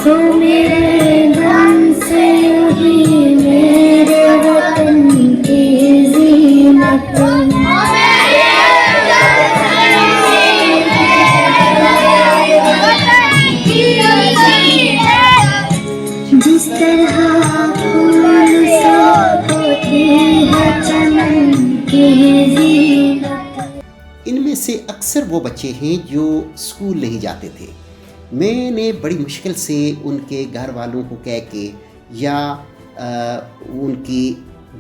सो मेरे गम से भी मेरे वतन की ज़ीनत जिस तरह फूल से होती है चमन की ज़ीनत। इनमें से अक्सर वो बच्चे हैं जो स्कूल नहीं जाते थे। मैंने बड़ी मुश्किल से उनके घर वालों को कह के या उनकी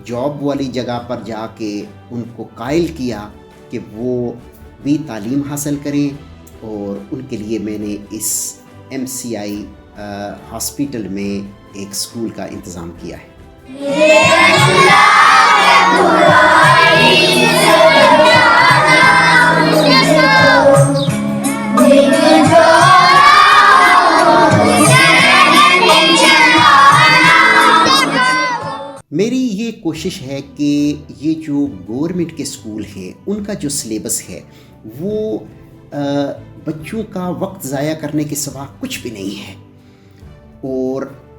जॉब वाली जगह पर जाके उनको कायल किया कि वो भी तालीम हासिल करें, और उनके लिए मैंने इस MCI हॉस्पिटल में एक स्कूल का इंतज़ाम किया है। मेरी ये कोशिश है कि ये जो गवर्नमेंट के स्कूल हैं उनका जो सिलेबस है वो बच्चों का वक्त ज़ाया करने के सिवा कुछ भी नहीं है, और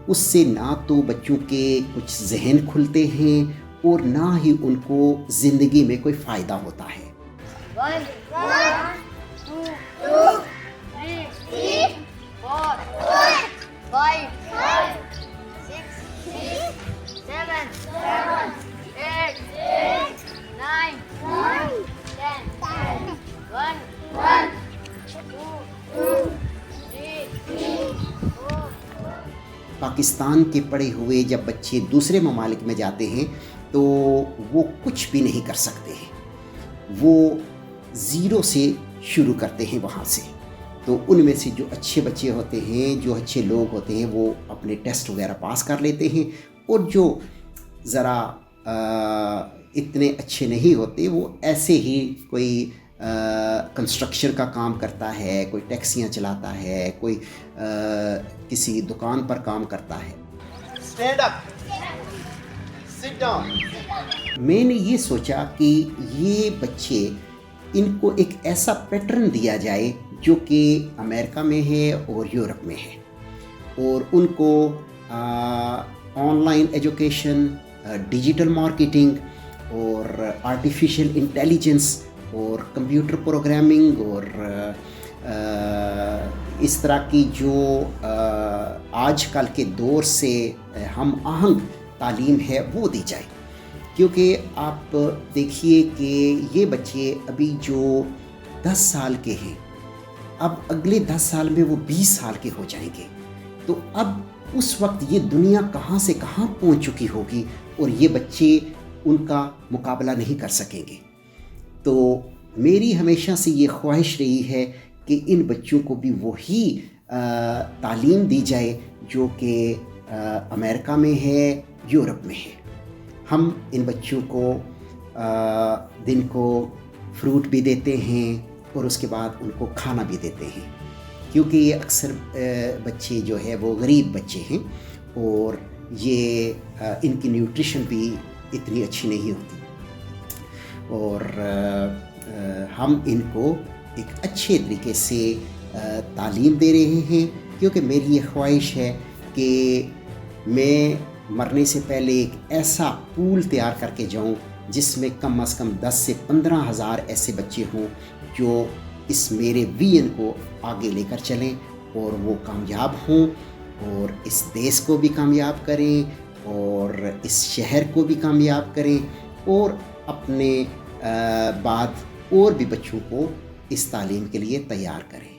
उससे ना तो बच्चों के कुछ जहन खुलते हैं और ना ही उनको ज़िंदगी में कोई फ़ायदा होता है। 1 2 3 4 5 6 7 8 9 10 1 2 3 4। पाकिस्तान के पढ़े हुए जब बच्चे दूसरे ममालिक में जाते हैं तो वो कुछ भी नहीं कर सकते हैं, वो ज़ीरो से शुरू करते हैं वहाँ से। तो उनमें से जो अच्छे बच्चे होते हैं, जो अच्छे लोग होते हैं, वो अपने टेस्ट वगैरह पास कर लेते हैं, और जो ज़रा इतने अच्छे नहीं होते वो ऐसे ही कोई कंस्ट्रक्शन का काम करता है, कोई टैक्सियाँ चलाता है, कोई किसी दुकान पर काम करता है। Stand up. Sit down. मैंने ये सोचा कि ये बच्चे, इनको एक ऐसा पैटर्न दिया जाए जो कि अमेरिका में है और यूरोप में है, और उनको ऑनलाइन एजुकेशन, डिजिटल मार्केटिंग और आर्टिफिशियल इंटेलिजेंस और कंप्यूटर प्रोग्रामिंग और इस तरह की जो आजकल के दौर से हम आहंग तालीम है वो दी जाए। क्योंकि आप देखिए कि ये बच्चे अभी जो 10 साल के हैं, अब अगले 10 साल में वो 20 साल के हो जाएंगे, तो अब उस वक्त ये दुनिया कहाँ से कहाँ पहुँच चुकी होगी और ये बच्चे उनका मुकाबला नहीं कर सकेंगे। तो मेरी हमेशा से ये ख्वाहिश रही है कि इन बच्चों को भी वही तालीम दी जाए जो कि अमेरिका में है, यूरोप में है। हम इन बच्चों को दिन को फ्रूट भी देते हैं और उसके बाद उनको खाना भी देते हैं, क्योंकि ये अक्सर बच्चे जो है वो गरीब बच्चे हैं और ये इनकी न्यूट्रिशन भी इतनी अच्छी नहीं होती, और हम इनको एक अच्छे तरीके से तालीम दे रहे हैं। क्योंकि मेरी ये ख्वाहिश है कि मैं मरने से पहले एक ऐसा पूल तैयार करके जाऊं जिसमें कम से कम 10 से 15 हज़ार ऐसे बच्चे हों जो इस मेरे विजन को आगे लेकर चलें और वो कामयाब हों और इस देश को भी कामयाब करें और इस शहर को भी कामयाब करें और अपने बाद और भी बच्चों को इस तालीम के लिए तैयार करें।